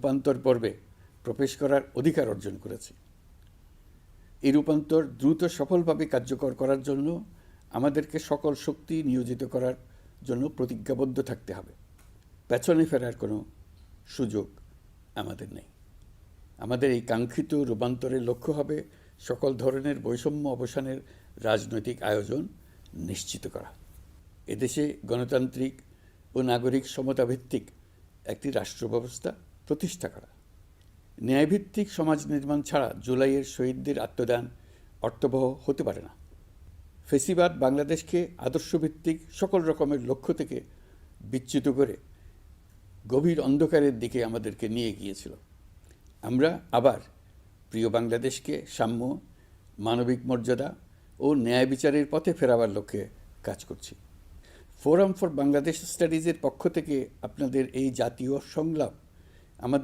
রূপান্তর পর্বে প্রবেশ করার অধিকার অর্জন করেছে। এই রূপান্তর দ্রুত সফলভাবে কার্যকর করার জন্য আমাদেরকে সকল শক্তি নিয়োজিত করার জন্য প্রতিজ্ঞাবদ্ধ থাকতে হবে। পেছনে ফেরার কোনো সুযোগ আমাদের নেই। আমাদের এই কাঙ্ক্ষিত রূপান্তরের লক্ষ্য হবে সকল ধরনের বৈষম্য অবসানের রাজনৈতিক আয়োজন নিশ্চিত করা, এদেশে গণতান্ত্রিক ও নাগরিক সমতাভিত্তিক একটি রাষ্ট্র ব্যবস্থা প্রতিষ্ঠা করা। ন্যায়ভিত্তিক সমাজ নির্মাণ ছাড়া জুলাইয়ের শহীদদের আত্মদান অর্থবহ হতে পারে না। ফেসিবাদ বাংলাদেশকে আদর্শভিত্তিক সকল রকমের লক্ষ্য থেকে বিচ্যুত করে গভীর অন্ধকারের দিকে আমাদেরকে নিয়ে গিয়েছিল। আমরা আবার প্রিয় বাংলাদেশকে সাম্য, মানবিক মর্যাদা ও ন্যায় বিচারের পথে ফেরাবার লক্ষ্যে কাজ করছি। ফোরাম ফর বাংলাদেশ স্টাডিজের পক্ষ থেকে আপনাদের এই জাতীয় সংলাপ আমাদের